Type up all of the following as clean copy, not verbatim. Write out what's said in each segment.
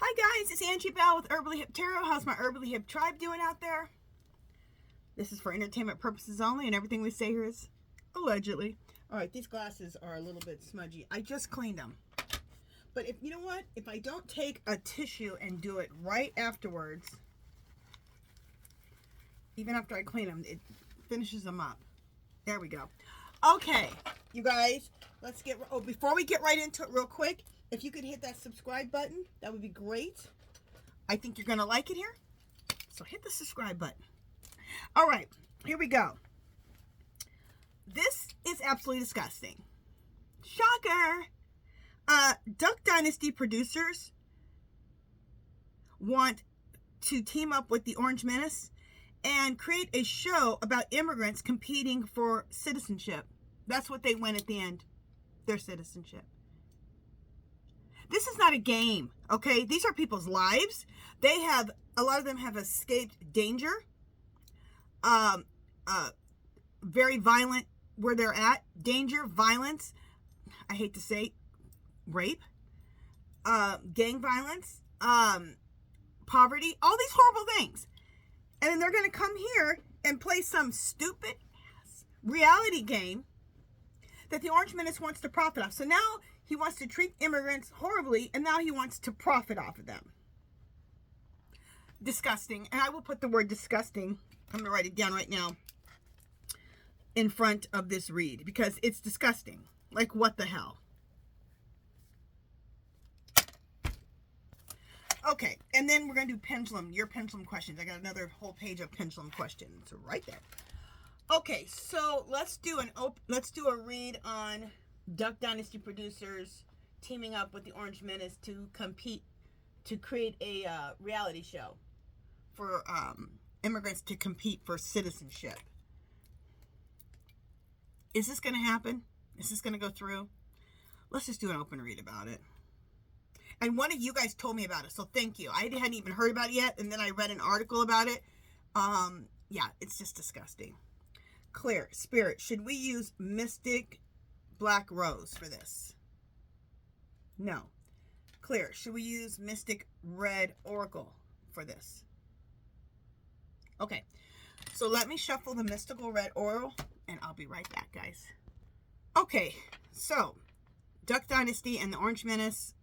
Hi guys, it's Angie Bell with HerballyHipTarot. How's my Herbally Hip tribe doing out there? This is for entertainment purposes only, and everything we say here is allegedly. Alright, these glasses are a little bit smudgy. I just cleaned them. But if you know what? If I don't take a tissue and do it right afterwards, even after I clean them, it finishes them up. There we go. Okay, you guys, let's get... Oh, before we get right into it real quick, if you could hit that subscribe button, that would be great. I think you're going to like it here. So hit the subscribe button. All right, here we go. This is absolutely disgusting. Shocker. Duck Dynasty producers want to team up with the Orange Menace and create a show about immigrants competing for citizenship. That's what they win at the end, their citizenship. This is not a game, okay? These are people's lives. They have, a lot of them have escaped danger. Very violent where they're at. Danger, violence, I hate to say, rape, gang violence, poverty, all these horrible things. And then they're going to come here and play some stupid ass reality game that the Orange Menace wants to profit off. So now he wants to treat immigrants horribly, and now he wants to profit off of them. Disgusting. And I will put the word disgusting, I'm going to write it down right now, in front of this read, because it's disgusting. Like, what the hell? Okay, and then we're going to do pendulum, your pendulum questions. I got another whole page of pendulum questions right there. Okay, so let's do a read on Duck Dynasty producers teaming up with the Orange Menace to compete, to create a reality show for immigrants to compete for citizenship. Is this going to happen? Is this going to go through? Let's just do an open read about it. And one of you guys told me about it, so thank you. I hadn't even heard about it yet, and then I read an article about it. Yeah, it's just disgusting. Clear. Spirit, should we use Mystic Black Rose for this? No. Clear. Should we use Mystic Red Oracle for this? Okay. So let me shuffle the Mystical Red Oracle, and I'll be right back, guys. Okay. So, Duck Dynasty and the Orange Menace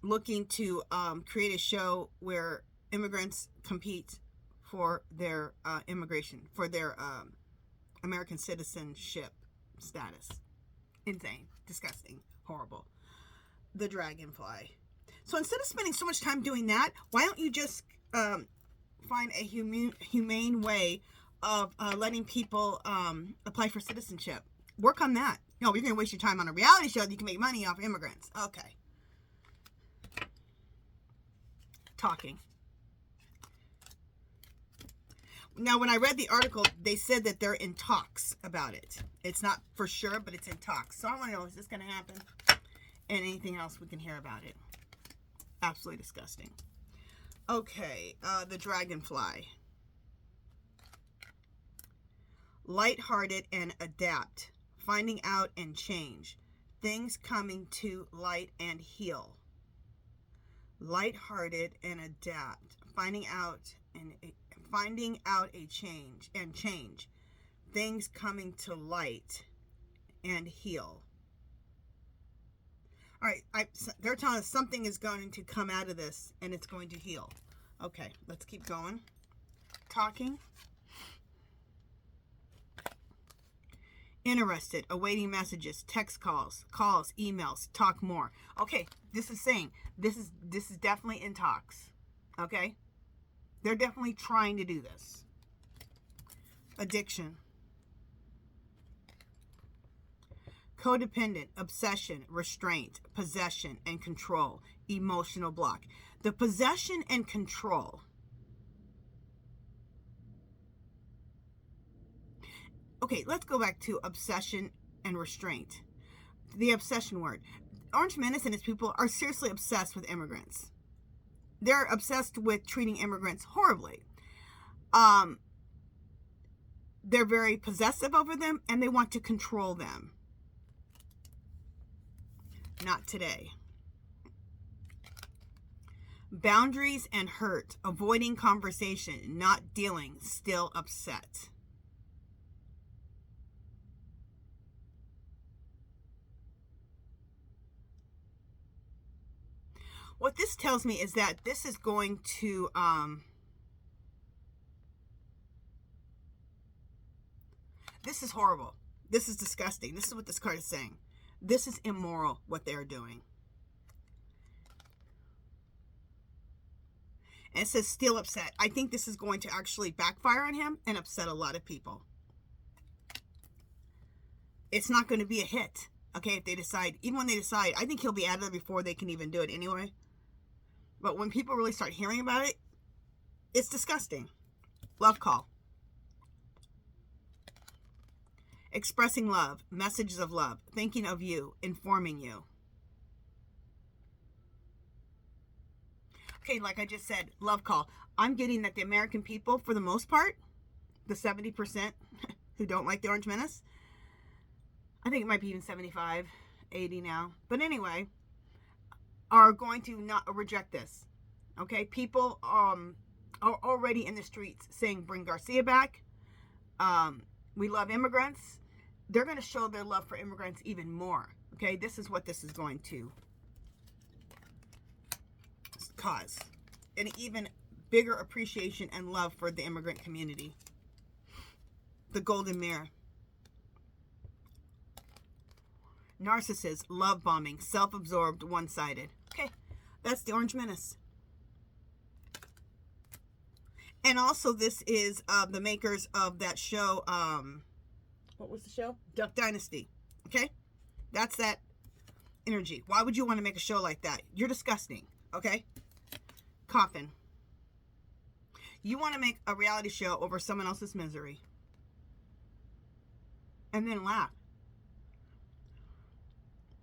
looking to create a show where immigrants compete for their immigration, for their American citizenship status. Insane, disgusting, horrible. The Dragonfly. So instead of spending so much time doing that, why don't you just find a humane way of letting people apply for citizenship? Work on that. No, you're going to waste your time on a reality show that you can make money off immigrants. Okay. Talking. Now, when I read the article, they said that they're in talks about it. It's not for sure, but it's in talks. So I want to know, is this going to happen? And anything else we can hear about it. Absolutely disgusting. Okay, the Dragonfly. Lighthearted and adapt. Finding out and change. Things coming to light and heal. Lighthearted and adapt. Finding out a change and change. Things coming to light and heal. All right, they're telling us something is going to come out of this and it's going to heal. Okay, let's keep going. Talking. Interested, awaiting messages, text calls, emails, talk more. Okay, this is saying this is definitely in talks. Okay? They're definitely trying to do this. Addiction. Codependent, obsession, restraint, possession, and control. Emotional block. The possession and control. Okay, let's go back to obsession and restraint. The obsession word. Orange Menace and his people are seriously obsessed with immigrants. They're obsessed with treating immigrants horribly. They're very possessive over them, and they want to control them. Not today. Boundaries and hurt. Avoiding conversation. Not dealing. Still upset. What this tells me is that this is going to, this is horrible. This is disgusting. This is what this card is saying. This is immoral, what they're doing. And it says still upset. I think this is going to actually backfire on him and upset a lot of people. It's not going to be a hit, okay, if they decide. Even when they decide, I think he'll be out of there before they can even do it anyway. But when people really start hearing about it, it's disgusting. Love call. Expressing love. Messages of love. Thinking of you. Informing you. Okay, like I just said, love call. I'm getting that the American people, for the most part, the 70% who don't like the Orange Menace, I think it might be even 75, 80 now. But anyway, are going to not reject this. Okay, people are already in the streets saying bring Garcia back. We love immigrants. They're going to show their love for immigrants even more. Okay, this is what this is going to cause. An even bigger appreciation and love for the immigrant community. The golden mirror. Narcissist, love bombing, self-absorbed, one-sided. Okay, that's the Orange Menace. And also this is the makers of that show, what was the show? Duck Dynasty. Okay, that's that energy. Why would you want to make a show like that? You're disgusting. Okay, coffin. You want to make a reality show over someone else's misery and then laugh.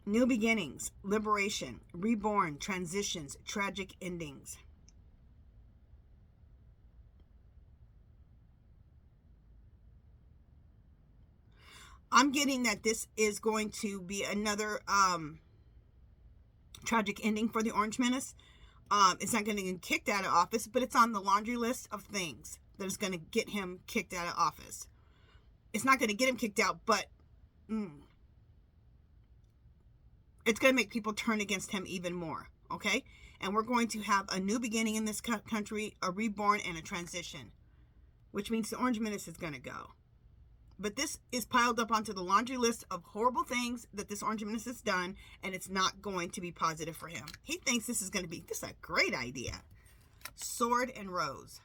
New beginnings, liberation, reborn, transitions, tragic endings. I'm getting that this is going to be another tragic ending for the Orange Menace. It's not going to get kicked out of office, but it's on the laundry list of things that is going to get him kicked out of office. It's not going to get him kicked out, but it's going to make people turn against him even more, okay? And we're going to have a new beginning in this country, a reborn, and a transition, which means the Orange Menace is going to go. But this is piled up onto the laundry list of horrible things that this Orange Menace has done, and it's not going to be positive for him. He thinks this is going to be, this is a great idea. Sword and Rose.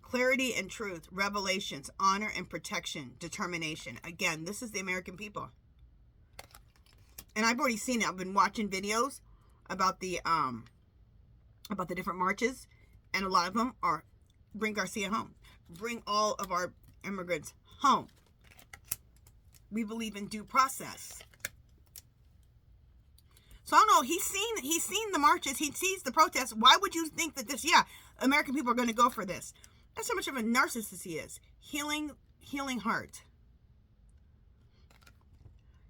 Clarity and truth, revelations, honor and protection, determination. Again, this is the American people. And I've already seen it. I've been watching videos about the different marches, and a lot of them are bring Garcia home. Bring all of our immigrants home. We believe in due process. So I don't know, he's seen the marches, he sees the protests. Why would you think that this, American people are going to go for this? That's how much of a narcissist he is. Healing heart.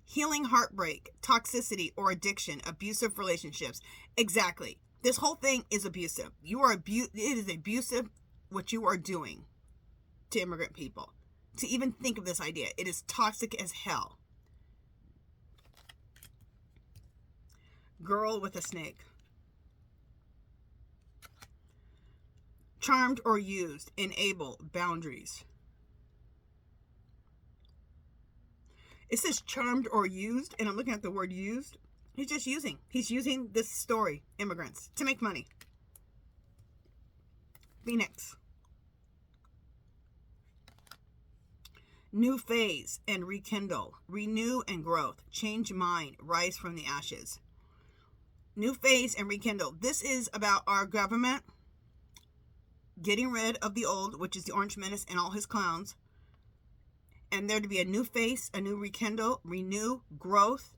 Healing heartbreak, toxicity or addiction, abusive relationships. Exactly. This whole thing is abusive. It is abusive what you are doing to immigrant people. To even think of this idea, it is toxic as hell. Girl with a snake. Charmed or used, enable, boundaries. It says charmed or used, and I'm looking at the word used. He's just using. He's using this story, immigrants, to make money. Phoenix. New phase and rekindle. Renew and growth. Change mind. Rise from the ashes. New phase and rekindle. This is about our government getting rid of the old, which is the Orange Menace and all his clowns. And there to be a new face, a new rekindle, renew, growth.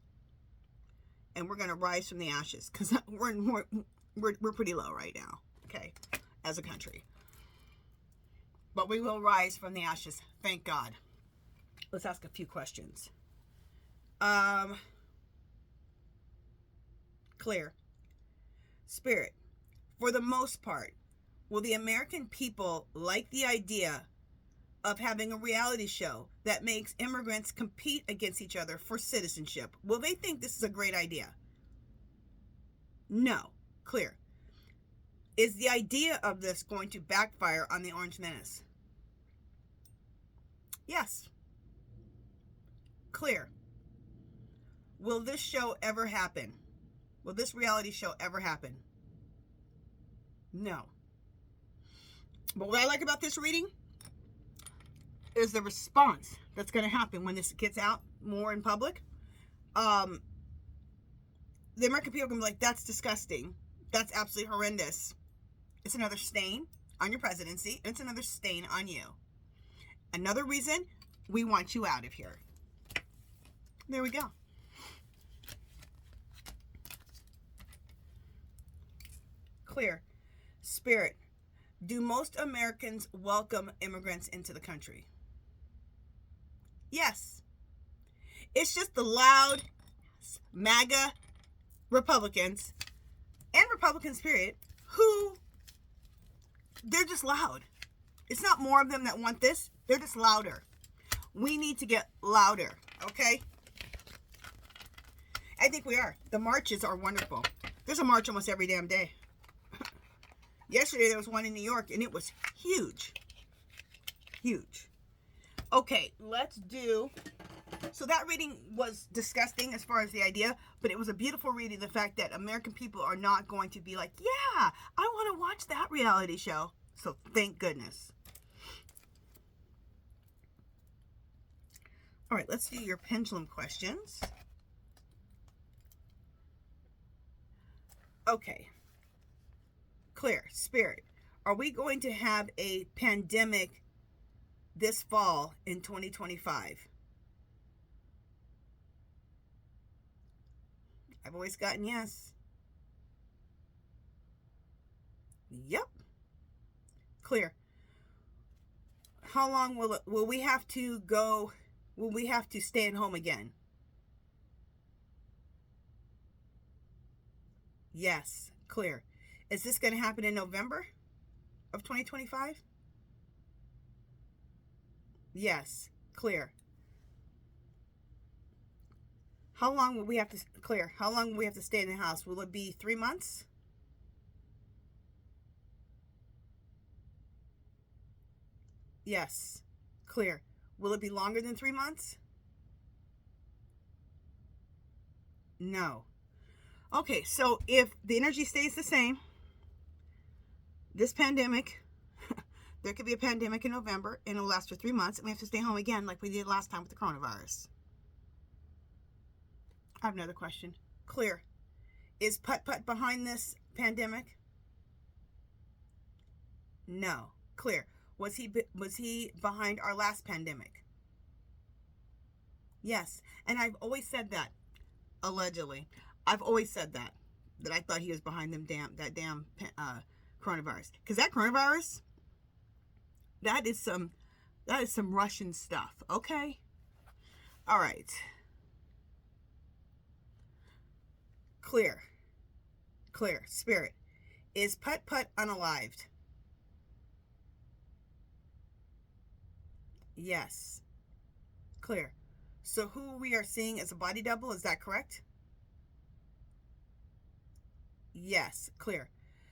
And we're going to rise from the ashes. Because we're pretty low right now. Okay. As a country. But we will rise from the ashes. Thank God. Let's ask a few questions. Clear. Spirit, for the most part, will the American people like the idea of having a reality show that makes immigrants compete against each other for citizenship? Will they think this is a great idea? No. Clear. Is the idea of this going to backfire on the Orange Menace? Yes. Clear. Will this show ever happen? Will this reality show ever happen? No. But what I like about this reading is the response that's going to happen when this gets out more in public. The American people are going to be like, that's disgusting. That's absolutely horrendous. It's another stain on your presidency. It's another stain on you. Another reason we want you out of here. There we go. Clear. Spirit, do most Americans welcome immigrants into the country? Yes. It's just the loud MAGA Republicans, and Republicans period, who, they're just loud. It's not more of them that want this. They're just louder. We need to get louder, okay? I think we are. The marches are wonderful. There's a march almost every damn day. Yesterday there was one in New York and it was huge. Huge. Okay, let's do... So that reading was disgusting as far as the idea, but it was a beautiful reading. The fact that American people are not going to be like, yeah, I want to watch that reality show. So thank goodness. All right, let's do your pendulum questions. Okay. Clear. Spirit, are we going to have a pandemic this fall in 2025? I've always gotten yes. Yep. Clear. How long will we have to go? Will we have to stay at home again? Yes. Clear. Is this going to happen in November of 2025? Yes. Clear. How long will we have to clear? How long will we have to stay in the house? Will it be 3 months? Yes. Clear. Will it be longer than 3 months? No. Okay, so if the energy stays the same, this pandemic, there could be a pandemic in November and it'll last for 3 months and we have to stay home again like we did last time with the coronavirus. I have another question. Clear. Is Putt-Putt behind this pandemic? No. Clear. Was he behind our last pandemic? Yes. And I've always said that. Allegedly. I've always said that I thought he was behind that damn coronavirus. Because that coronavirus, that is some Russian stuff. Okay? All right. Clear. Clear. Spirit. Is Putt-Putt unalived? Yes. Clear. So who we are seeing as a body double, is that correct? Yes. Clear.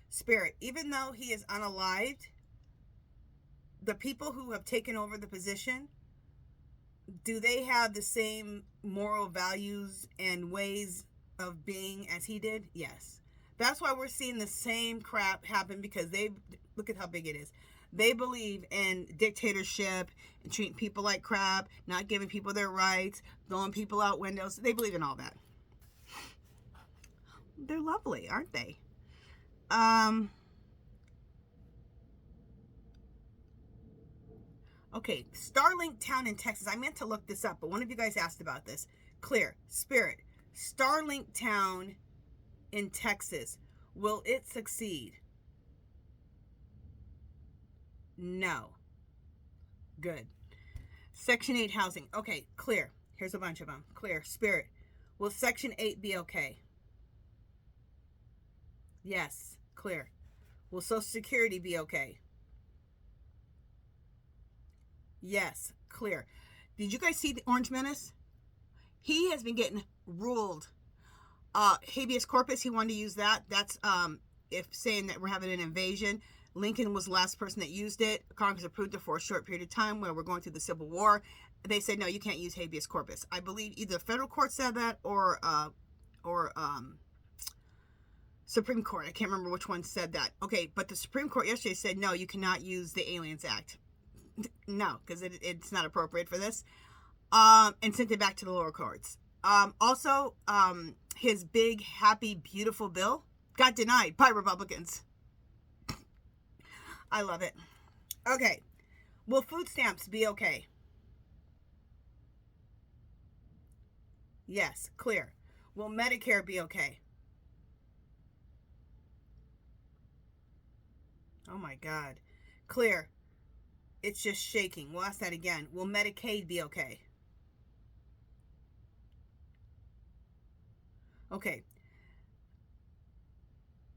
Spirit. Even though he is unalived, the people who have taken over the position, do they have the same moral values and ways of being as he did? Yes. That's why we're seeing the same crap happen, because they, look at how big it is. They believe in dictatorship and treating people like crap, not giving people their rights, throwing people out windows. They believe in all that. They're lovely, aren't they? Okay, Starlink Town in Texas. I meant to look this up, but one of you guys asked about this. Clear. Spirit. Starlink Town in Texas. Will it succeed? No. Good. Section 8 housing. Okay, clear. Here's a bunch of them. Clear. Spirit. Will Section 8 be okay? Yes. Clear. Will Social Security be okay? Yes. Clear. Did you guys see the Orange Menace? He has been getting ruled. Habeas corpus, he wanted to use that. That's if saying that we're having an invasion. Lincoln was the last person that used it. Congress approved it for a short period of time where we're going through the Civil War. They said, no, you can't use habeas corpus. I believe either the federal court said that or Supreme Court. I can't remember which one said that. Okay, but the Supreme Court yesterday said, no, you cannot use the Aliens Act. No, because it's not appropriate for this. And sent it back to the lower courts. Also, his big, happy, beautiful bill got denied by Republicans. I love it. Okay. Will food stamps be okay? Yes, clear. Will Medicare be okay? Oh my God. Clear. It's just shaking. We'll ask that again. Will Medicaid be okay? Okay.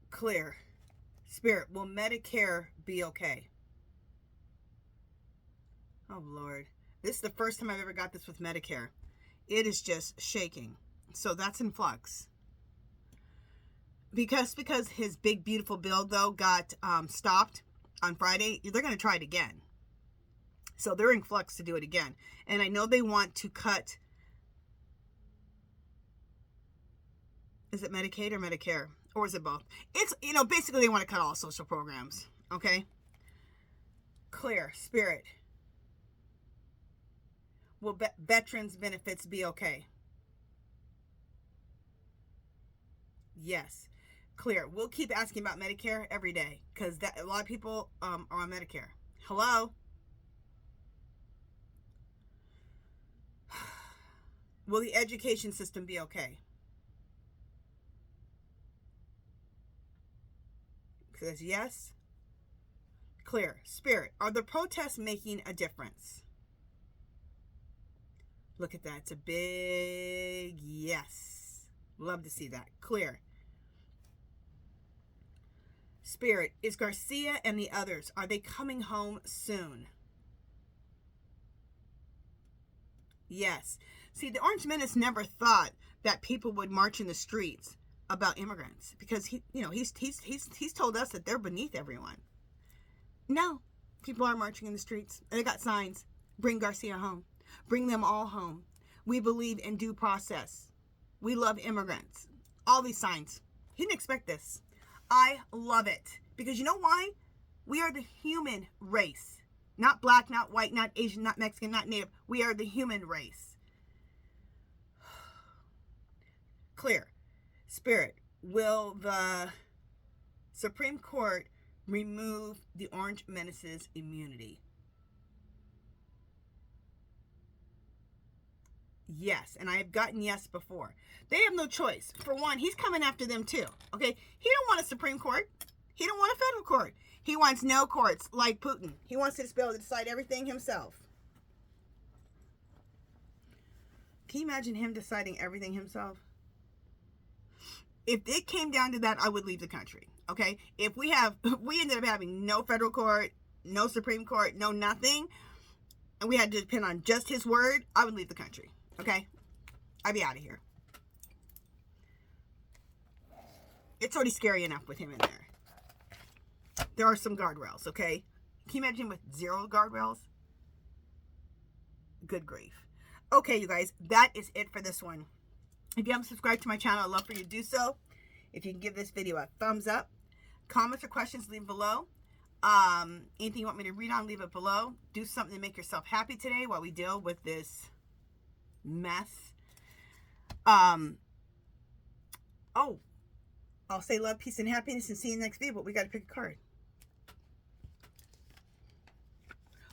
Clear. Spirit, will Medicare be okay? Oh, Lord. This is the first time I've ever got this with Medicare. It is just shaking. So that's in flux. Because his big, beautiful bill, though, got stopped on Friday, they're going to try it again. So they're in flux to do it again. And I know they want to cut... Is it Medicaid or Medicare? Or is it both? It's, basically they want to cut all social programs. Okay? Clear. Spirit. Will veterans benefits be okay? Yes. Clear. We'll keep asking about Medicare every day because a lot of people are on Medicare. Hello? Will the education system be okay? Says yes. Clear. Spirit. Are the protests making a difference? Look at that. It's a big yes. Love to see that. Clear. Spirit. Is Garcia and the others, are they coming home soon? Yes. See, the Orange Menace never thought that people would march in the streets about immigrants because he's told us that they're beneath everyone. No, people are marching in the streets. They got signs. Bring Garcia home. Bring them all home. We believe in due process. We love immigrants. All these signs. He didn't expect this. I love it because you know why? We are the human race. Not black, not white, not Asian, not Mexican, not Native. We are the human race. Clear. Spirit, will the Supreme Court remove the Orange Menace's immunity? Yes, and I have gotten yes before. They have no choice. For one, he's coming after them too. Okay, he don't want a Supreme Court. He don't want a federal court. He wants no courts like Putin. He wants to be able to decide everything himself. Can you imagine him deciding everything himself? If it came down to that, I would leave the country. Okay, if we ended up having no federal court, no Supreme Court, no nothing, and we had to depend on just his word, I would leave the country. Okay, I'd be out of here. It's already scary enough with him in there. There are some guardrails. Okay, can you imagine with zero guardrails? Good grief. Okay, you guys, that is it for this one. If you haven't subscribed to my channel, I'd love for you to do so. If you can give this video a thumbs up. Comments or questions, leave below. Anything you want me to read on, leave it below. Do something to make yourself happy today while we deal with this mess. Oh, I'll say love, peace, and happiness and see you in the next video, but we got to pick a card.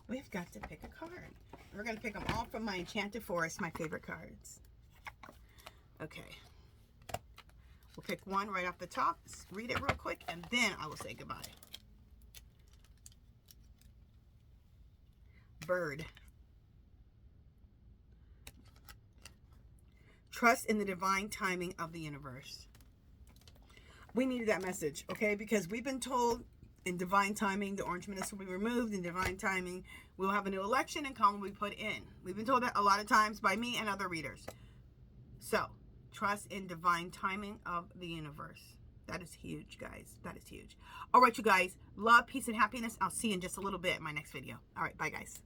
We've got to pick a card. We're going to pick them all from my Enchanted Forest, my favorite cards. Okay. We'll pick one right off the top, read it real quick, and then I will say goodbye. Bird. Trust in the divine timing of the universe. We needed that message, okay? Because we've been told in divine timing, the orange minister will be removed. In divine timing, we'll have a new election and Kamala will be put in. We've been told that a lot of times by me and other readers. So, trust in divine timing of the universe. That is huge, guys. That is huge. All right, you guys. Love, peace, and happiness. I'll see you in just a little bit in my next video. All right, bye, guys.